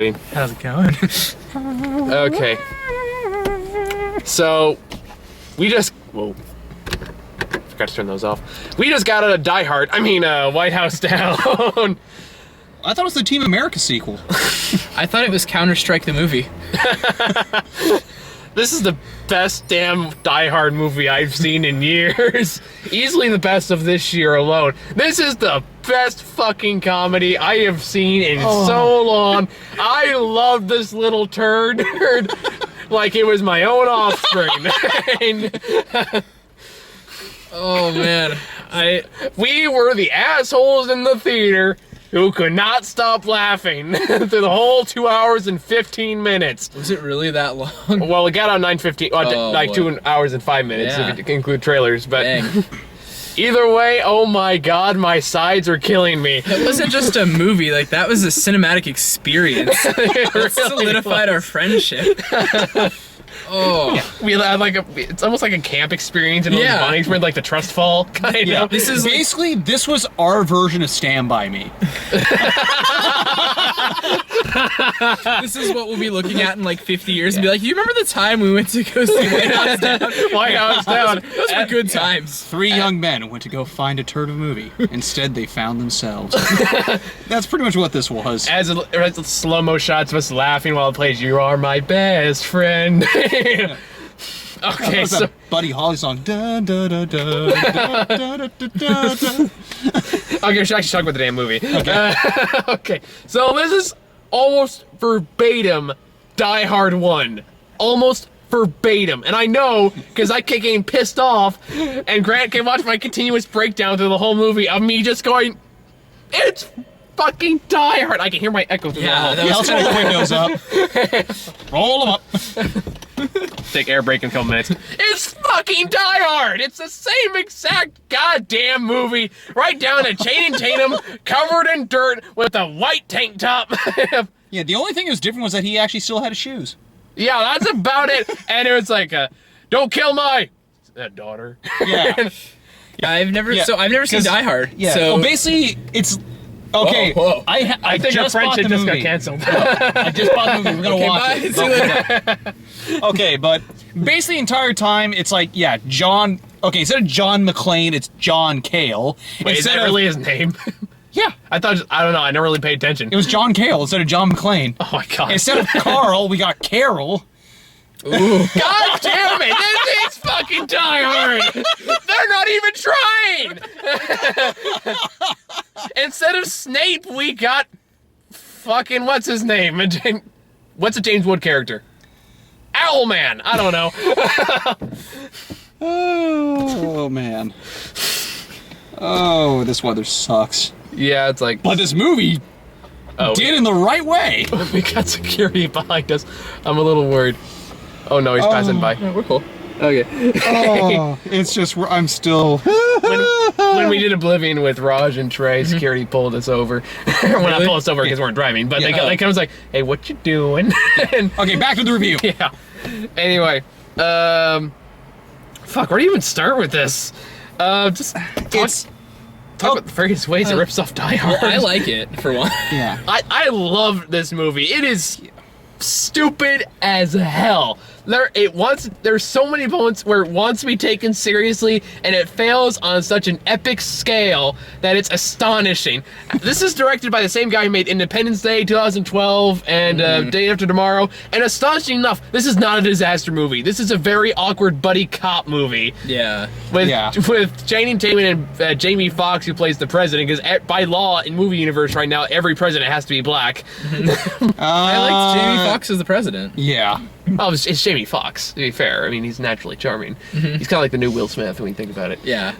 How's it going? Okay. So, we just... Whoa. Forgot to turn those off. We just got out of Die Hard. I mean, White House Down. I thought it was the Team America sequel. I thought it was Counter-Strike the movie. This is the best damn Die Hard movie I've seen in years. Easily the best of this year alone. This is the best fucking comedy I have seen in so long. I love this little turd like it was my own offspring. Oh man, We were the assholes in the theater who could not stop laughing through the whole 2 hours and 15 minutes. was it really that long? Well, it got on 9:15, like 2 hours and 5 minutes Yeah. if you include trailers, but Dang. either way, oh my god, my sides are killing me. It wasn't just a movie, like that was a cinematic experience. It It solidified our friendship. Oh. Yeah, we had like it's almost like a camp experience and Yeah. bonding experience, like the trust fall kind Yeah, of. This is like- basically this was our version of Stand By Me. This is what we'll be looking at in like 50 years and be like, you remember the time we went to go see White House Down? White House Down. Those were good times. Three young men went to go find a turd of a movie. Instead, they found themselves. That's pretty much what this was. As slow-mo shots of us laughing while it plays "You Are My Best Friend." That Okay, was so a Buddy Holly song. Da, da, da, da, da, da, da, da, da. okay, we should actually talk about the damn movie. Okay, okay. So this is almost verbatim Die Hard 1. Almost verbatim. And I know, because I kept getting pissed off, and Grant can watch my continuous breakdown through the whole movie of me just going, it's fucking Die Hard. I can hear my echo through Yeah, the Yeah, whole. let's roll the windows up. Roll them up. Take air break in a couple minutes. It's fucking Die Hard! It's the same exact goddamn movie, right down to Channing Tatum, covered in dirt with a white tank top. Yeah, the only thing that was different was that he actually still had his shoes. Yeah, that's about it. And it was like, don't kill my daughter. Yeah. I've never Yeah, seen 'cause- Die Hard. Yeah. So Well, basically, it's okay. Whoa. I think our just bought friendship the just got movie. canceled. I just bought the movie. We're gonna Okay, watch bye. it. See you later. Okay, but basically the entire time it's like, yeah, John. Okay, instead of John McClane, it's John Cale. Wait, is that really his name? Yeah, I thought, I don't know, I never really paid attention. it was John Cale instead of John McClane. Oh my god. Instead of Carl, we got Carol. Ooh. God damn it! This is fucking Die Hard! They're not even trying! Instead of Snape, we got fucking what's his name? What's a James Wood character? Owlman! I don't know. Oh man. Oh, this weather sucks. Yeah, it's like, But this movie oh, did in the right way. we got security behind us. I'm a little worried. Oh no, he's passing by. Yeah, we're cool. Okay. Oh, it's just I'm still. When we did Oblivion with Raj and Trey, security pulled us over. Well, not pulled us over because we weren't driving, but Yeah. they come like, hey, what you doing? And Okay, back to the review. yeah. Anyway, fuck, where do you even start with this? Just talk about the various ways it rips off Die Hard. Well, I like it for one. Yeah. I love this movie. It is stupid as hell. There's so many moments where it wants to be taken seriously and it fails on such an epic scale that it's astonishing. This is directed by the same guy who made Independence Day 2012 and Day After Tomorrow, and astonishing enough, this is not a disaster movie. This is a very awkward buddy cop movie Yeah. with Channing Tatum and Jamie Foxx, who plays the president, because by law in movie universe right now every president has to be black. I liked Jamie Foxx as the president. Yeah. Oh, it's Jamie Foxx, to be fair. I mean, he's naturally charming. He's kind of like the new Will Smith when you think about it. Yeah.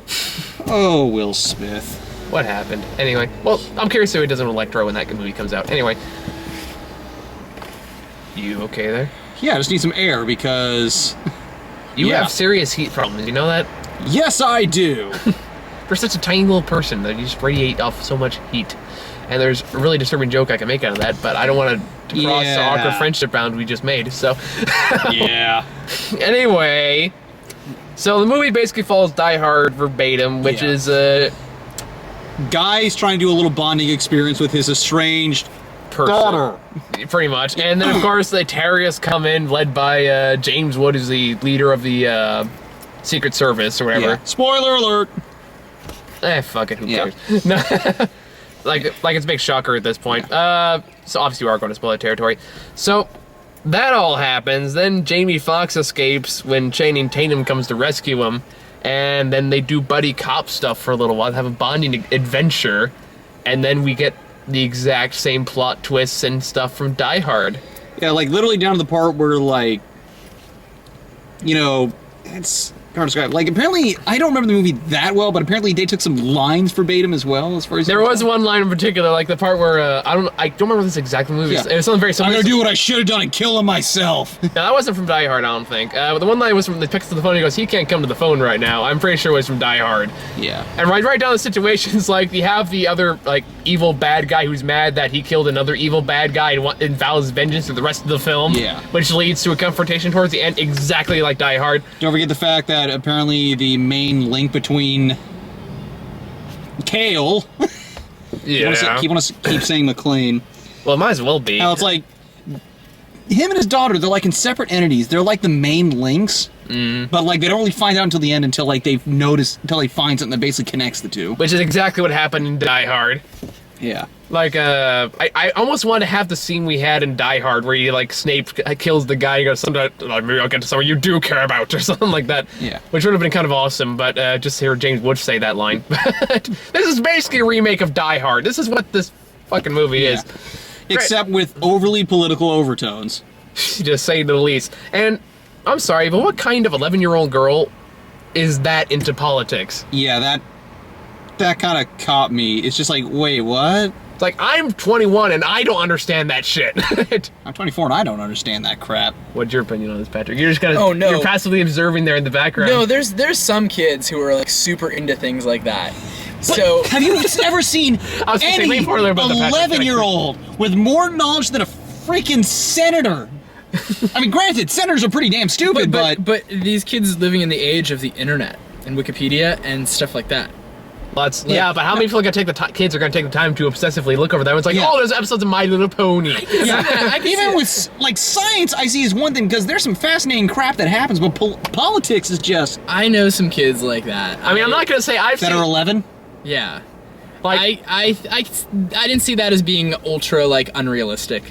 Oh, Will Smith. What happened? Anyway, well, I'm curious who he does an Electro when that movie comes out. Anyway. You okay there? Yeah, I just need some air because. You Yeah. have serious heat problems, you know that? Yes, I do. For such a tiny little person, that you just radiate off so much heat. And there's a really disturbing joke I can make out of that, but I don't want to cross the Yeah. awkward friendship bound we just made, so. Yeah. Anyway, so the movie basically follows Die Hard verbatim, which Yeah. is Guy's trying to do a little bonding experience with his estranged person. Pretty much. And then, of course, the terrorists come in, led by James Wood, who's the leader of the Secret Service or whatever. Yeah. Spoiler alert. Fuck it, who cares? No. like it's a big shocker at this point. So obviously we are going to spoiler territory. So that all happens. Then Jamie Foxx escapes when Channing Tatum comes to rescue him. And then they do buddy cop stuff for a little while, have a bonding adventure. And then we get the exact same plot twists and stuff from Die Hard. Yeah, like literally down to the part where like, you know, it's hard to describe. Like apparently, I don't remember the movie that well, but apparently they took some lines verbatim as well. As far as there was one line in particular, like the part where I don't remember this exact movie. Yeah. It was something very similar. I'm gonna do what I should have done and kill him myself. No, that wasn't from Die Hard, I don't think. The one line was from the picks to the phone. He goes, "He can't come to the phone right now." I'm pretty sure it was from Die Hard. Yeah. And right down the situations, like you have the other like evil bad guy who's mad that he killed another evil bad guy and vows vengeance through the rest of the film. Yeah. Which leads to a confrontation towards the end, exactly like Die Hard. Don't forget the fact that apparently the main link between Kale. Yeah. You want to keep saying McLean. Well, it might as well be. How it's like him and his daughter, they're like in separate entities. They're like the main links, but like they don't really find out until the end until like they've noticed, until they find something that basically connects the two. Which is exactly what happened in Die Hard. Yeah. Like, I almost want to have the scene we had in Die Hard where he, like, Snape kills the guy, he goes, "Someday, maybe I'll get to someone you do care about," or something like that. Yeah. Which would have been kind of awesome, but just hear James Wood say that line. This is basically a remake of Die Hard. This is what this fucking movie is. Except with overly political overtones. Just saying the least. And, I'm sorry, but what kind of 11-year-old girl is that into politics? Yeah, that kind of caught me. It's just like, wait, what? It's like, I'm 21 and I don't understand that shit. I'm 24 and I don't understand that crap. What's your opinion on this, Patrick? You're just kind of, Oh, no. You're passively observing there in the background. No, there's some kids who are like super into things like that. So Have you ever seen I was gonna say, any wait for her about the Patrick 11-year-old with more knowledge than a freaking senator? I mean, granted, senators are pretty damn stupid, but these kids living in the age of the internet and Wikipedia and stuff like that. Yeah, but how many people are gonna take kids are gonna take the time to obsessively look over them? It's like, Yeah. oh, there's episodes of My Little Pony. I can see even it. with like science, I see is one thing because there's some fascinating crap that happens, but politics is just I know some kids like that. I mean, I'm not gonna say I've that seen. are 11. Yeah. Like- I didn't see that as being ultra like unrealistic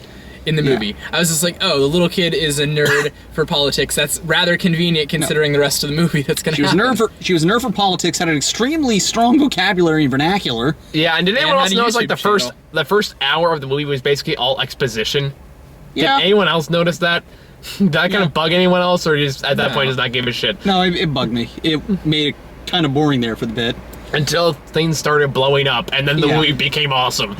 in the movie. I was just like, oh, the little kid is a nerd for politics. That's rather convenient considering the rest of the movie that's gonna happen. She was a nerd for politics, had an extremely strong vocabulary and vernacular. Yeah, and did anyone And else had a notice like YouTube the first hour of the movie was basically all exposition? Yeah. Did anyone else notice that? Did that kind of bug anyone else, or just at that point does not give a shit No, it bugged me. It made it kind of boring there for the bit. until things started blowing up, and then the movie became awesome.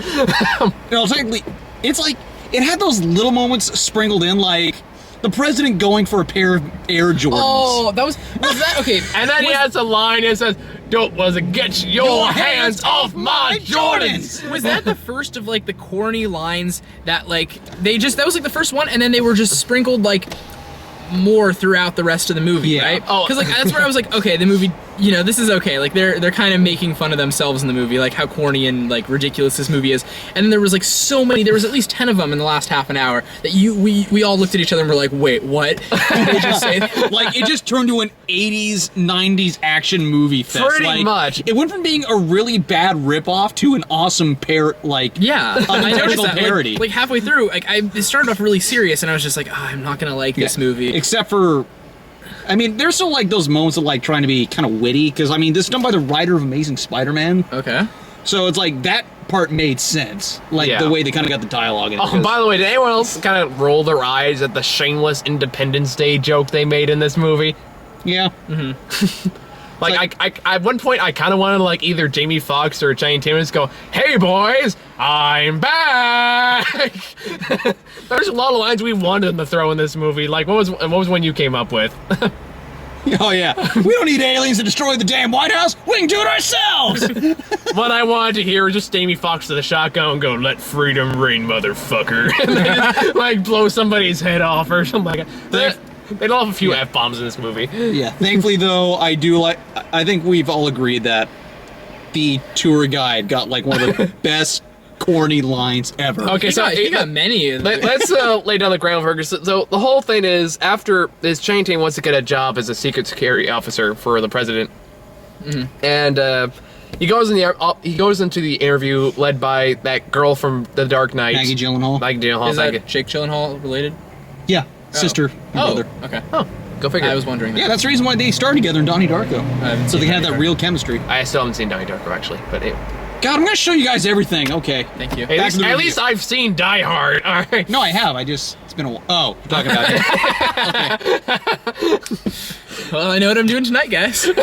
No, technically, it's like it had those little moments sprinkled in, like the president going for a pair of Air Jordans. Oh, was that okay? And then he has a line that says, "Don't get your hands off my Jordans." Was that the first of like the corny lines that like that was like the first one, and then they were just sprinkled like more throughout the rest of the movie, Yeah. right? Oh. Because like that's where I was like, okay, the movie, you know, this is okay. Like they're kind of making fun of themselves in the movie, like how corny and like ridiculous this movie is. And then there was like so many. There was at least 10 of them in the last half an hour that we all looked at each other and were like, wait, what? Did they just say that? Like it just turned to an 80s, 90s action movie fest. Pretty Like, much. It went from being a really bad ripoff to an awesome Yeah, I noticed unintentional that. parody. Like halfway through, like it started off really serious, and I was just like, I'm not gonna like this movie. Except for, I mean, there's still like those moments of like trying to be kind of witty, because I mean, this is done by the writer of Amazing Spider-Man, Okay. so it's like that part made sense, like Yeah. the way they kind of got the dialogue in it. Oh, by the way, did anyone else kind of roll their eyes at the shameless Independence Day joke they made in this movie? Yeah. Like, I at one point, I kind of wanted to, like, either Jamie Foxx or Channing Tatum just go, "Hey, boys, I'm back!" There's a lot of lines we wanted them to throw in this movie. Like, what was one you came up with? Oh yeah. We don't need aliens to destroy the damn White House. We can do it ourselves. What I wanted to hear was just Jamie Foxx to the shotgun and go, "Let freedom reign, motherfucker," and then, like, blow somebody's head off or something like that. They don't have a few F-bombs in this movie. Yeah. Thankfully, though, I think we've all agreed that the tour guide got like one of the best corny lines ever. Okay, so he got many. let's lay down the groundwork. So the whole thing is, after this Channing Tatum wants to get a job as a secret security officer for the president, and he goes into the interview led by that girl from The Dark Knight, Maggie Gyllenhaal. Maggie Gyllenhaal. Is that Jake Gyllenhaal related? Yeah, sister and brother. Okay. Oh, go figure. I was wondering that. Yeah, that's the reason why they started together in Donnie Darko. haven't So seen they had Donnie that Darko. real chemistry. I still haven't seen Donnie Darko actually, but God, I'm gonna show you guys everything. Okay. Thank you. at Back to the least, review. I've seen Die Hard. All right. No, I have. It's been a while. Oh, we're talking about it. Well, I know what I'm doing tonight, guys. So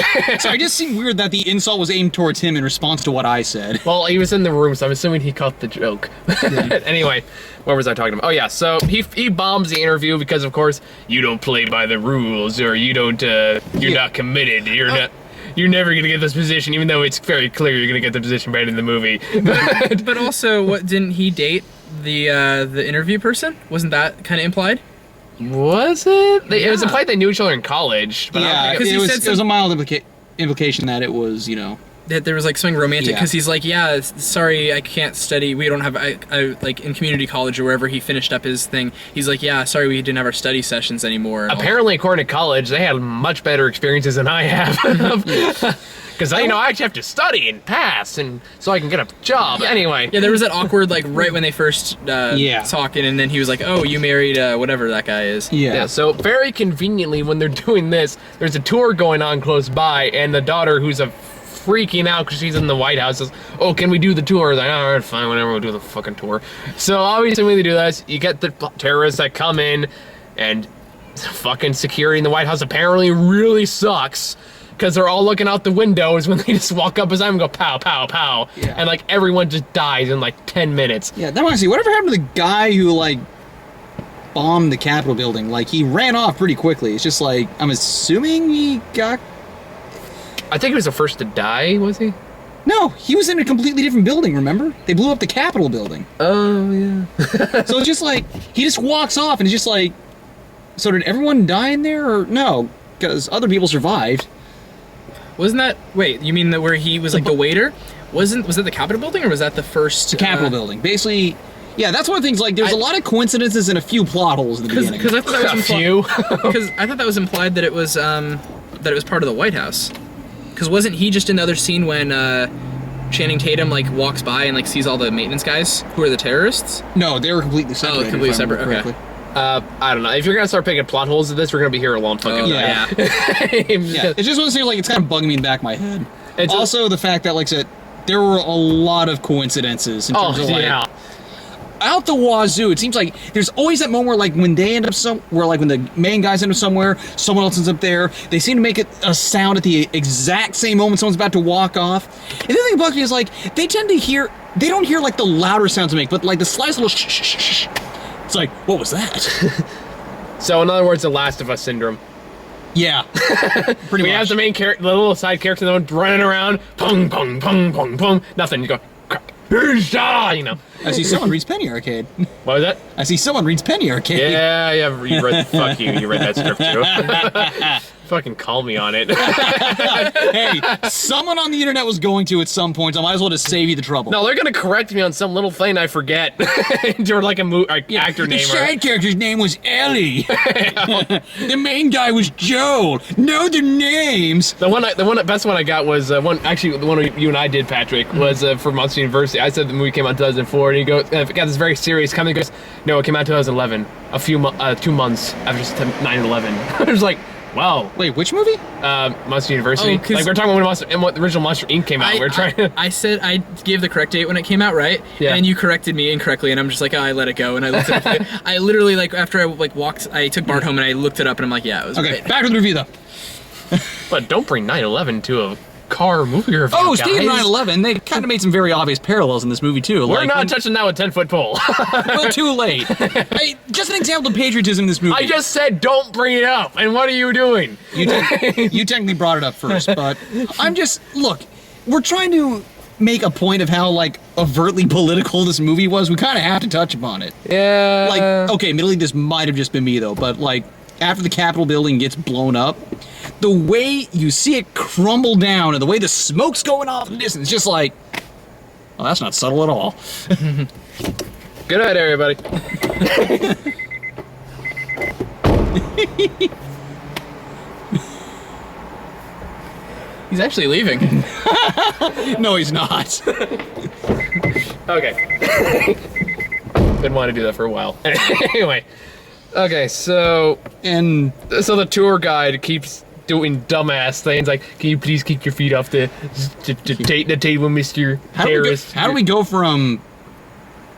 it just seemed weird that the insult was aimed towards him in response to what I said. Well, he was in the room, so I'm assuming he caught the joke. Anyway, what was I talking about? Oh yeah, so he bombs the interview because, of course, you don't play by the rules, or you don't, you're not committed. You're never gonna get this position, even though it's very clear you're gonna get the position right in the movie. But also, what didn't he date the interview person? Wasn't that kind of implied? Was it? It was Yeah. implied they knew each other in college, but I Yeah, don't think 'cause he it said was a mild implication that it was, That there was like something romantic Yeah. because he's like, yeah, sorry, I can't study. We don't have, I like in community college or wherever he finished up his thing. He's like, yeah, sorry, we didn't have our study sessions anymore. apparently, according to college, they had much better experiences than I have. Because I actually have to study and pass, and so I can get a job. Anyway, Yeah, there was that awkward like right when they first Yeah. talking, and then he was like, oh, you married whatever that guy is. yeah. So very conveniently, when they're doing this, there's a tour going on close by, and the daughter, who's freaking out because she's in the White House, says, "Oh, can we do the tour?" Like, all right, fine, whatever, we'll do the fucking tour. So obviously, when they do this, you get the terrorists that come in, and fucking security in the White House apparently really sucks. Because they're all looking out the windows when they just walk up beside him and go pow, pow, pow. Yeah. And like everyone just dies in like 10 minutes. Yeah, that reminds me, whatever happened to the guy who, bombed the Capitol building? He ran off pretty quickly. It's just I'm assuming he got... I think he was the first to die, was he? No, he was in a completely different building, remember? They blew up the Capitol building. Oh, yeah. So it's just he just walks off and it's just so did everyone die in there or no? Because other people survived. Wasn't that? Wait, you mean that where he was like the waiter? Was that the Capitol building or was that the first? The Capitol building. Basically, yeah, that's one of the things, there's a lot of coincidences and a few plot holes in the beginning. Because I thought that was A implied. few. Because I thought that was implied that it was part of the White House. Because wasn't he just in the other scene when Channing Tatum walks by and sees all the maintenance guys who are the terrorists? No, they were completely separate. completely if I remember separate, okay. correctly. I don't know. If you're gonna start picking plot holes of this, we're gonna be here a long fucking yeah. time. Yeah, it just was it's kind of bugging me in the back of my head. It's Also, the fact that, there were a lot of coincidences in terms of, yeah. out the wazoo. It seems like there's always that moment where, when they end up when the main guys end up somewhere, someone else ends up there. They seem to make it a sound at the exact same moment someone's about to walk off. And the thing that bugs me is, they tend to hear, they don't hear, the louder sounds to make, but, the slightest little shh, shh, shh, shh. It's what was that? So in other words, the Last of Us syndrome. Yeah. Pretty We much. have the main character, the little side character, the one running around, pung, pung, pung, pung, pung, nothing. You go, crack, I see someone reads Penny Arcade. What was that? I see someone reads Penny Arcade. Yeah, you read, fuck you, you read that script too. Fucking call me on it. Hey, someone on the internet was going to at some point, so I might as well just save you the trouble. No, they're gonna correct me on some little thing I forget. Or actor The name. side character's name was Ellie. The main guy was Joel. Know their names. The best one I got was the one you and I did, Patrick, was for Monster University. I said the movie came out in 2004, and he goes, got this very serious comment. He goes, no, it came out in 2011, 2 months after 9/11. I was like, wow. Wait, which movie? Monster University. Oh, 'cause- we're talking about when the original Monster Inc. came out. We're trying to. I said I gave the correct date when it came out, right? Yeah. And you corrected me incorrectly, and I'm just I let it go, and I looked it up. I literally after I walked, I took Bart home and I looked it up, and I'm like, yeah, it was Okay, right. back to the review though. But don't bring 9/11 to a car movie review. Oh, guys. speaking of 9/11, they kind of made some very obvious parallels in this movie too. We're not touching that with 10-foot pole. well, too late. Hey, just an example of patriotism in this movie. I just said don't bring it up, and what are you doing? You technically brought it up first, but look, we're trying to make a point of how overtly political this movie was. We kind of have to touch upon it. Yeah. Okay, admittedly, this might have just been me though, but after the Capitol building gets blown up, the way you see it crumble down and the way the smoke's going off in the distance, just Well, that's not subtle at all. Good night, everybody. He's actually leaving. No, he's not. Okay. Been wanting to do that for a while. Anyway. Okay, so the tour guide keeps doing dumbass things like, "Can you please keep your feet off the table, Mr. Terrorist?" How do we go from...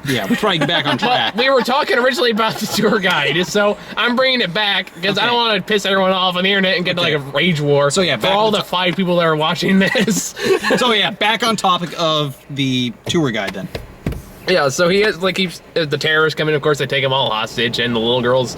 Yeah, we're trying to get back on track. We were talking originally about the tour guide, so I'm bringing it back because I don't want to piss everyone off on the internet and get like a rage war. So yeah, for all the 5 people that are watching this. So yeah, back on topic of the tour guide then. Yeah, so he has keeps the terrorists come in. Of course, they take them all hostage, and the little girl's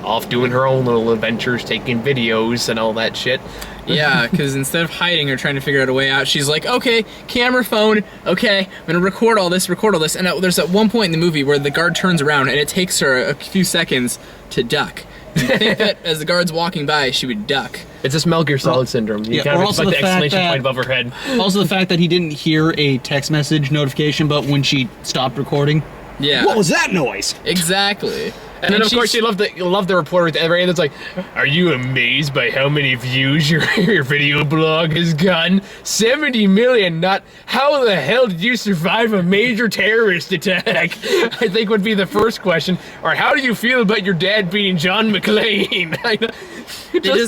off doing her own little adventures, taking videos and all that shit. Yeah, because instead of hiding or trying to figure out a way out, she's like, okay, camera, phone, okay, I'm gonna record all this, and there's at one point in the movie where the guard turns around and it takes her a few seconds to duck. You'd think that as the guard's walking by, she would duck. It's this Metal Gear Solid syndrome. You kind of expect the exclamation point above her head. Also the fact that he didn't hear a text message notification, but when she stopped recording, yeah. What was that noise? Exactly. And then, of course, you love the reporter at the very end that's like, "Are you amazed by how many views your video blog has gotten? 70 million, not how the hell did you survive a major terrorist attack?" I think would be the first question. Or how do you feel about your dad being John McClane?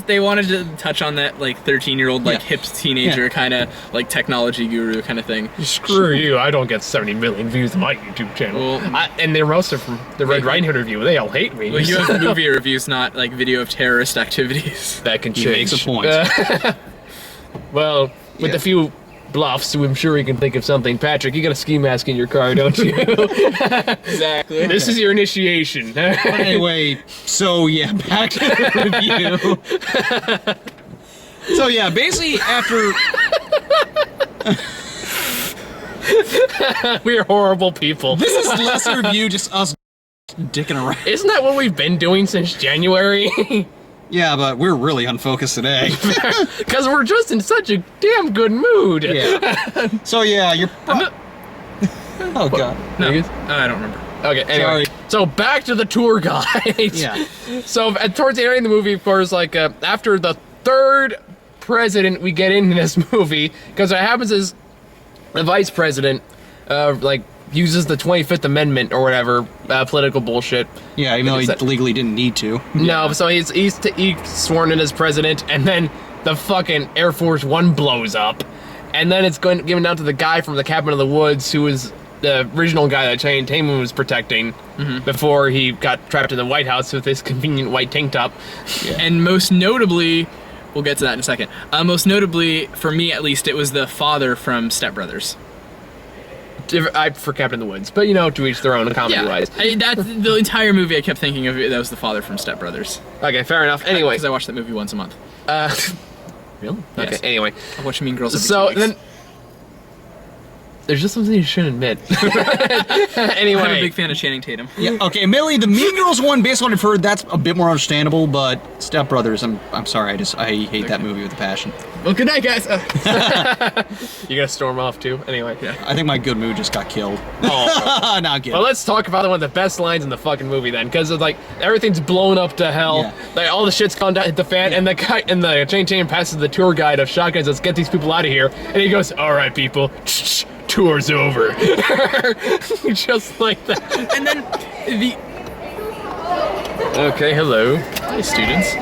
They wanted to touch on that, 13-year-old, hip teenager kind of, technology guru kind of thing. Screw you, I don't get 70 million views on my YouTube channel. Well, and they're most from the Red Riding Hood review. They all hate me. Well, you have movie reviews, not video of terrorist activities. That can change. He makes a point. Well, with a few bluffs, I'm sure we can think of something. Patrick, you got a ski mask in your car, don't you? Exactly. This is your initiation. But anyway, so yeah, back to the review. So yeah, basically after... We're horrible people. This is less a review, just us dicking around. Isn't that what we've been doing since January? Yeah, but we're really unfocused today. Because we're just in such a damn good mood. Yeah. So yeah, you're... Oh god. No, I don't remember. Okay, anyway. Sorry. So back to the tour guide. Yeah. So towards the end of the movie, of course, after the 3rd president we get into this movie, because what happens is the vice president, uses the 25th Amendment or whatever, political bullshit. Yeah, even though he legally didn't need to. No, so he's sworn in as president, and then the fucking Air Force One blows up, and then it's given out to the guy from the Cabin in the Woods, who was the original guy that Channing Tatum was protecting before he got trapped in the White House with this convenient white tank top. Yeah. And most notably, we'll get to that in a second. Most notably, for me at least, it was the father from Step Brothers. For Cabin in the Woods, but to each their own, comedy-wise. That's the entire movie. I kept thinking of it. That was the father from Step Brothers. Okay, fair enough. Anyway, because I watch that movie once a month. Really? Yes. Okay. Anyway, I watch Mean Girls. Every 2 so weeks. then, there's just something you shouldn't admit. Anyway, I'm a big fan of Channing Tatum. Yeah. Okay, Millie, the Mean Girls one, based on what I've heard, that's a bit more understandable. But Step Brothers, I'm sorry, I hate that movie with a passion. Well, good night, guys. You gotta storm off too. Anyway, yeah. I think my good mood just got killed. Oh, not good. Well, let's talk about one of the best lines in the fucking movie then, because everything's blown up to hell. Yeah. All the shit's gone down, hit the fan, and the guy and the Channing Tatum passes the tour guide of shotguns. Let's get these people out of here, and he goes, "All right, people, tour's over." Just like that. And then the Okay, hello. hi, students.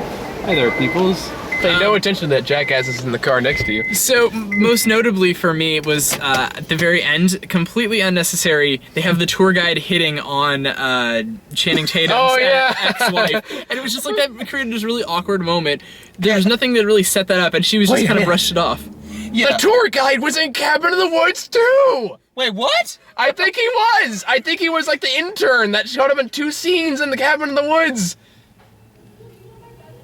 Hi there, peoples. Pay no attention to that jackass that's in the car next to you. So most notably for me was at the very end, completely unnecessary. They have the tour guide hitting on Channing Tatum's ex-wife, and it was just that created this really awkward moment. There was nothing that really set that up, and she was just kind of brushed it off. Yeah. The tour guide was in Cabin in the Woods too. Wait, what? I think he was. I think he was the intern that showed up in 2 scenes in the Cabin in the Woods.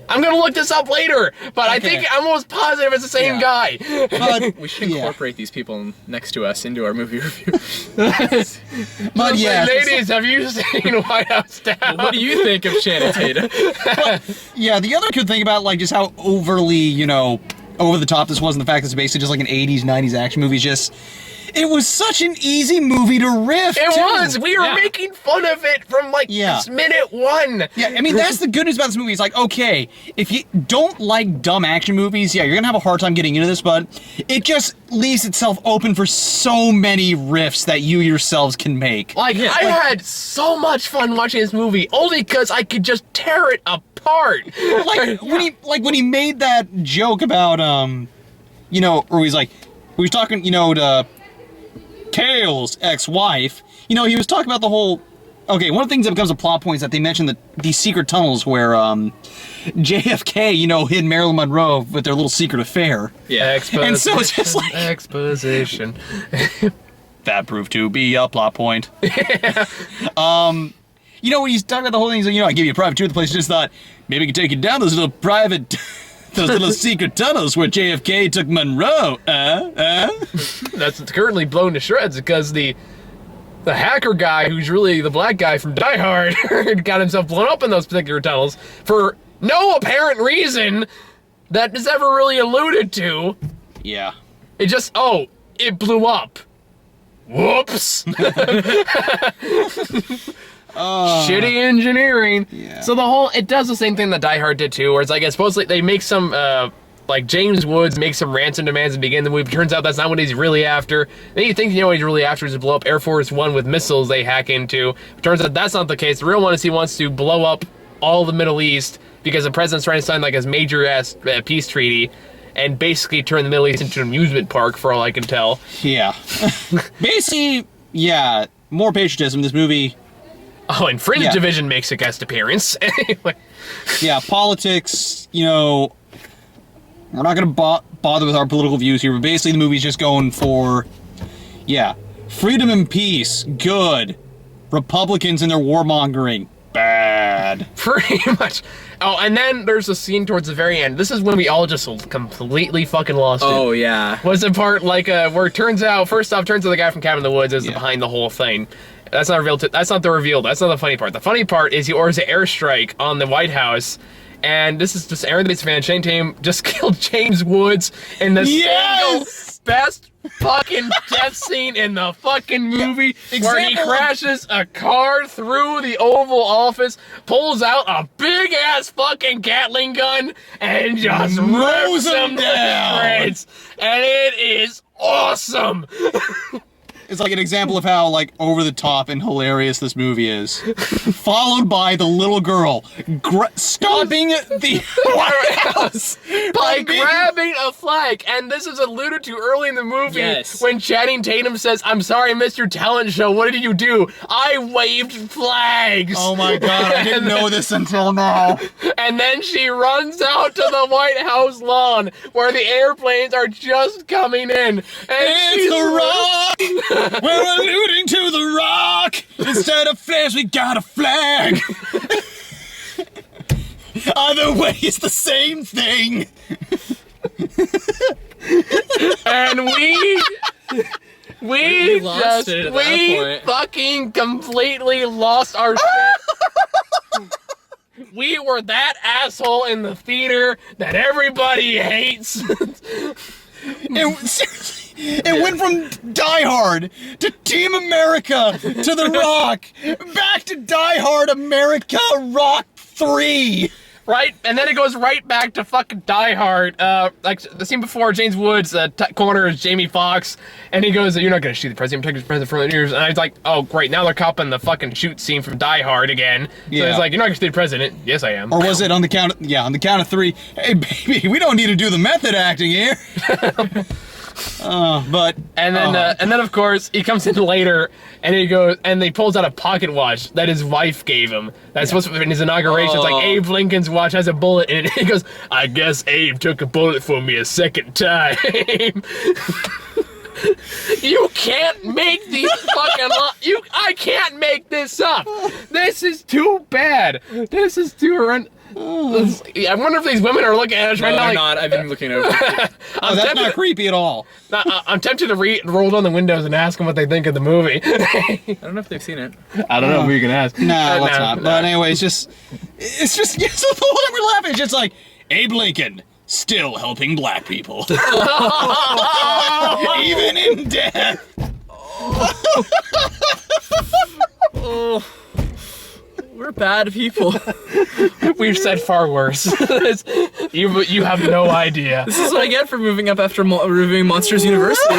I'm gonna look this up later, but I think I'm almost positive it's the same guy. But, We should incorporate these people next to us into our movie review. but yeah. Ladies, have you seen White House Down? What do you think of Channing Tatum? Yeah, the other good thing about just how overly, over the top this was, and the fact that it's basically just like an 80s, 90s action movie. Just, it was such an easy movie to riff. It too. was. We were making fun of it from like minute one. Yeah, I mean, that's the good news about this movie. It's like, okay, if you don't like dumb action movies, yeah, you're gonna have a hard time getting into this, but it just leaves itself open for so many riffs that you yourselves can make. I had so much fun watching this movie, only because I could just tear it apart. When he made that joke about, you know, or he was talking, you know, to Kale's ex-wife, you know, he was talking about the whole, okay, one of the things that becomes a plot point is that they mentioned these secret tunnels where JFK, you know, hid Marilyn Monroe with their little secret affair. Yeah, and so it's just like exposition. That proved to be a plot point. You know, when he's talking about the whole thing, he's like, you know, I give you a private tour of the place, just thought maybe I could take you down those little private, those little secret tunnels where JFK took Monroe. That's currently blown to shreds because the hacker guy, who's really the black guy from Die Hard, got himself blown up in those particular tunnels for no apparent reason that is ever really alluded to. Yeah. It just, it blew up. Whoops. Shitty engineering. Yeah. So it does the same thing that Die Hard did too, where it's like, supposedly they make some, like James Woods makes some ransom demands and begin the movie. Turns out that's not what he's really after. Then you think you know what he's really after is to blow up Air Force One with missiles they hack into. Turns out that's not the case. The real one is he wants to blow up all the Middle East because the president's trying to sign like his major-ass peace treaty and basically turn the Middle East into an amusement park for all I can tell. Yeah. Basically, yeah, more patriotism. This movie... Oh, and Fringe Division makes a guest appearance. Anyway. Yeah, politics, you know, we're not going to bother with our political views here, but basically the movie's just going for, freedom and peace, good. Republicans and their warmongering, bad. Pretty much. Oh, and then there's a scene towards the very end. This is when we all just completely fucking lost it. Oh, yeah. Was the part, like, where it turns out the guy from Cabin in the Woods is behind the whole thing. That's not revealed. That's not the reveal. That's not the funny part. The funny part is he orders an airstrike on the White House, and this is just Aaron the Bates fan. Shane Tatum just killed James Woods in the single best fucking death scene in the fucking movie, where he crashes a car through the Oval Office, pulls out a big ass fucking Gatling gun, and just rips him down. And it is awesome. It's like an example of how, like, over the top and hilarious this movie is. Followed by the little girl stopping the White House by grabbing a flag. And this is alluded to early in the movie when Channing Tatum says, "I'm sorry, Mr. Talent Show, what did you do?" "I waved flags." Oh my god, I didn't know this until now. And then she runs out to the White House lawn where the airplanes are just coming in. And it's a rock! We're alluding to the rock! Instead of flares, we got a flag! Either way, it's the same thing! And we fucking completely lost our shit. We were that asshole in the theater that everybody hates. It went from Die Hard to Team America to The Rock, back to Die Hard America Rock 3. Right? And then it goes right back to fucking Die Hard. Like the scene before, James Woods corners Jamie Foxx, and he goes, "You're not gonna shoot the president, protect the president for years." And I was like, "Oh, great, now they're copping the fucking shoot scene from Die Hard again." So it's like, "You're not gonna shoot the president." "Yes, I am." Or was it on the count of 3? "Hey, baby, we don't need to do the method acting here." And then of course he comes in later and he goes and he pulls out a pocket watch that his wife gave him. That's supposed to be in his inauguration. It's like, Abe Lincoln's watch has a bullet in it. He goes, "I guess Abe took a bullet for me a second time." You can't make these fucking I can't make this up. This is too bad. This is too horrendous. I wonder if these women are looking at us right now. They're not. I've been looking over. That's not creepy at all. I'm tempted to roll down the windows and ask them what they think of the movie. I don't know if they've seen it. I don't know if you can ask. No, let's not. But anyway, it's just the whole time we're laughing. It's just like, Abe Lincoln, still helping black people. Even in death. Oh, we're bad people. We've said far worse. You have no idea. This is what I get for moving up after reviewing Monsters University.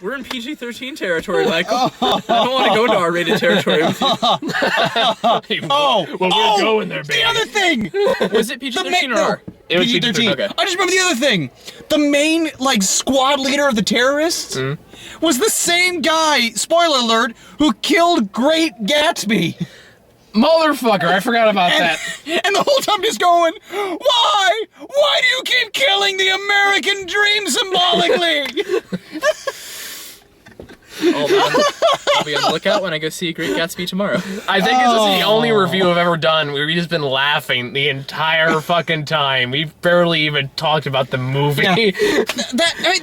We're in PG-13 territory, Michael. I don't want to go into R-rated territory with you. Well, we're going there, baby. The other thing. Was it PG-13 or R? It was PG-13. Okay. I just remember the other thing. The main, squad leader of the terrorists was the same guy, spoiler alert, who killed Great Gatsby. Motherfucker, I forgot about that. And the whole time just going, why? Why do you keep killing the American dream symbolically? I'll be on the lookout when I go see Great Gatsby tomorrow. I think this is the only review I've ever done where we've just been laughing the entire fucking time. We've barely even talked about the movie. Yeah.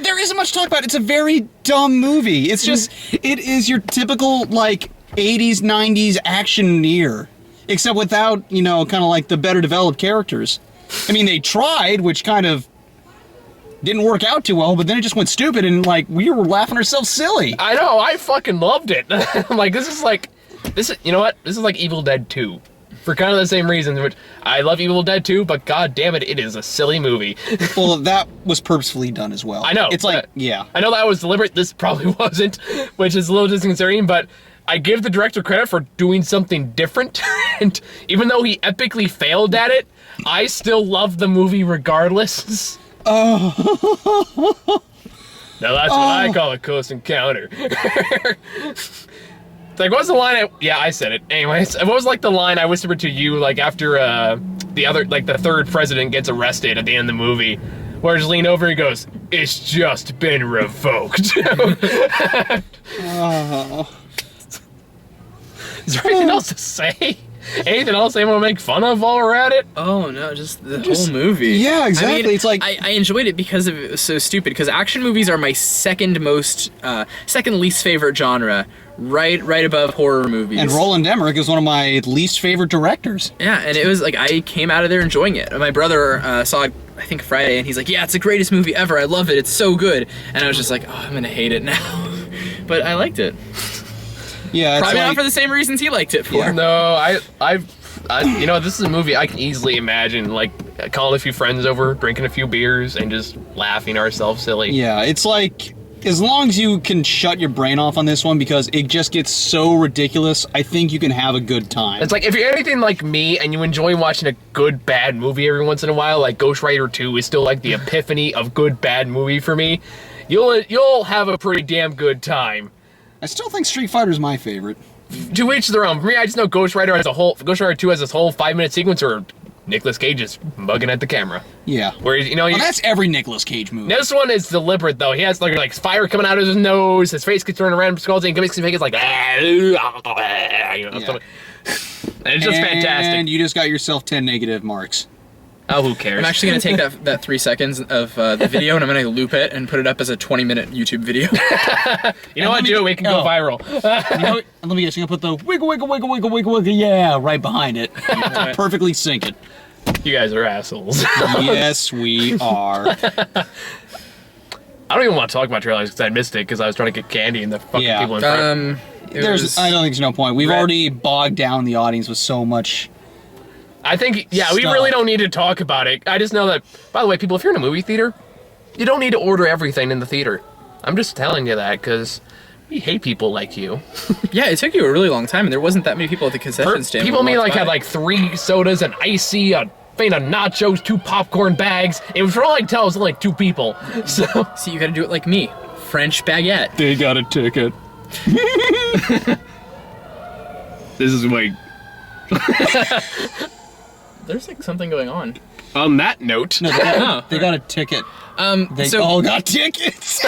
There isn't much to talk about. It's a very dumb movie. It's just, it is your typical, 80s, 90s actioneer. Except without, kind of the better developed characters. I mean, they tried, which kind of didn't work out too well, but then it just went stupid and we were laughing ourselves silly. I know, I fucking loved it. This is you know what? This is like Evil Dead 2. For kind of the same reasons, which I love Evil Dead 2, but god damn it, it is a silly movie. Well, that was purposefully done as well. I know. It's yeah. I know that was deliberate, this probably wasn't, which is a little disconcerting, but I give the director credit for doing something different, and even though he epically failed at it, I still love the movie regardless. Oh. Now that's what I call a close encounter. It's what's the line I said it. Anyways, what was the line I whispered to you, after the third president gets arrested at the end of the movie, where I just lean over and he goes, "It's just been revoked." Is there anything else to say? Anything else anyone want to make fun of while we're at it? Oh no, just the whole movie. Yeah, exactly. I mean, it's I enjoyed it because it was so stupid. Because action movies are my second least favorite genre, right above horror movies. And Roland Emmerich is one of my least favorite directors. Yeah, and it was I came out of there enjoying it. My brother saw it, I think Friday, and he's like, "Yeah, it's the greatest movie ever. I love it. It's so good." And I was just like, "Oh, I'm gonna hate it now," but I liked it. Yeah, it's probably not for the same reasons he liked it for. Yeah. No, this is a movie I can easily imagine, calling a few friends over, drinking a few beers, and just laughing ourselves silly. Yeah, it's as long as you can shut your brain off on this one, because it just gets so ridiculous, I think you can have a good time. It's if you're anything like me and you enjoy watching a good, bad movie every once in a while, Ghost Rider 2 is still the epiphany of good, bad movie for me, you'll have a pretty damn good time. I still think Street Fighter is my favorite. To each their own. For me, I just know Ghost Rider 2 has this whole 5-minute sequence where Nicolas Cage is bugging at the camera. Yeah. Where that's every Nicolas Cage movie. This one is deliberate though. He has fire coming out of his nose, his face gets turned around, skulls, and his face is and it's just fantastic. And you just got yourself 10 negative marks. Oh, who cares? I'm actually going to take that 3 seconds of the video and I'm going to loop it and put it up as a 20-minute YouTube video. You know what? Do it. We can go viral. Let me guess. You're going to put the wiggle, wiggle, wiggle, wiggle, wiggle, wiggle, yeah, right behind it. Perfectly sync it. You guys are assholes. Yes, we are. I don't even want to talk about trailers because I missed it because I was trying to get candy and the fucking people in front. I don't think there's no point. We've already bogged down the audience with so much. I think, we really don't need to talk about it. I just know that, by the way, people, if you're in a movie theater, you don't need to order everything in the theater. I'm just telling you that because we hate people like you. Yeah, it took you a really long time, and there wasn't that many people at the concession stand. People had 3 sodas, an icy, a thing of nachos, 2 popcorn bags. It was for all I can tell, it was only 2 people. So see, you got to do it like me, French baguette. They got a ticket. This is way. There's something going on. On that note, no, they got a ticket. They all got tickets.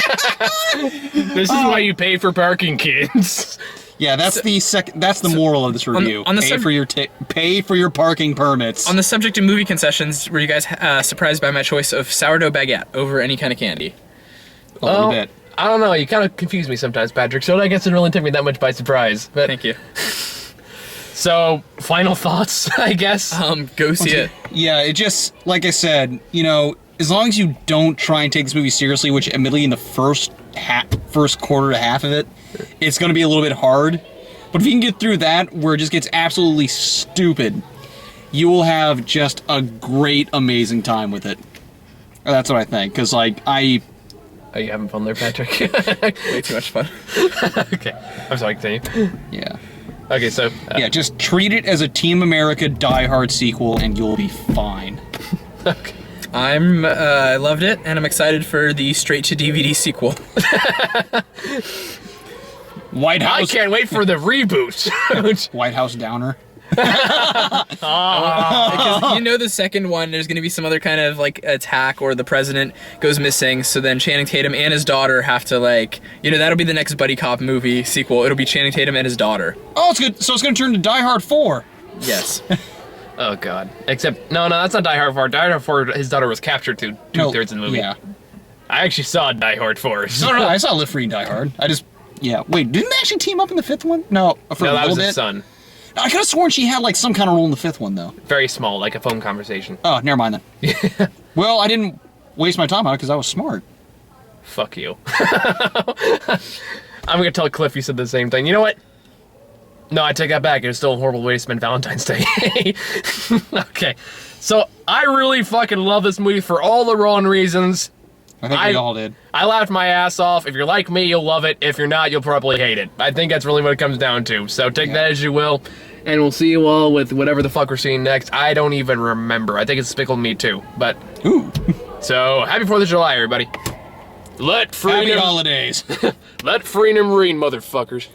This is why you pay for parking, kids. Yeah, that's the moral of this review. Pay for your parking permits. On the subject of movie concessions, were you guys surprised by my choice of sourdough baguette over any kind of candy? A little bit. I don't know. You kind of confuse me sometimes, Patrick. So I guess it really took me that much by surprise. But thank you. So, final thoughts, I guess. Go see it. Yeah, it just, like I said, you know, as long as you don't try and take this movie seriously, which admittedly in the first quarter to half of it, it's going to be a little bit hard. But if you can get through that, where it just gets absolutely stupid, you will have just a great, amazing time with it. That's what I think, because, like, Are you having fun there, Patrick? Way too much fun. Okay. I'm sorry, continue. Yeah. Okay, so... Yeah, just treat it as a Team America Die Hard sequel, and you'll be fine. Okay. I loved it, and I'm excited for the straight-to-DVD sequel. White I House... can't wait for the reboot. White House Downer. Because you know the second one, there's going to be some other kind of like attack or the president goes missing, so then Channing Tatum and his daughter have to like, you know, that'll be the next buddy cop movie sequel. It'll be Channing Tatum and his daughter. Oh, it's good. So it's going to turn to Die Hard 4. Yes. Oh, God. Except, no, that's not Die Hard 4. Die Hard 4, his daughter was captured to two-thirds of the movie. Yeah. I actually saw Die Hard 4. So. No, I saw Live Free and Die Hard. Yeah. Wait, didn't they actually team up in the fifth one? No, for No, a that little was bit. his son. I could have sworn she had like some kind of role in the fifth one, though. Very small, like a phone conversation. Oh, never mind then. Well, I didn't waste my time on it because I was smart. Fuck you. I'm gonna tell Cliff you said the same thing. You know what? No, I take that back. It was still a horrible way to spend Valentine's Day. Okay. So, I really fucking love this movie for all the wrong reasons. I think we all did. I laughed my ass off. If you're like me, you'll love it. If you're not, you'll probably hate it. I think that's really what it comes down to. So take that as you will. And we'll see you all with whatever the fuck we're seeing next. I don't even remember. I think it's Despicable Me too. But, Ooh. so, happy 4th of July, everybody. Let Happy freedom... holidays. Let freedom reign, motherfuckers.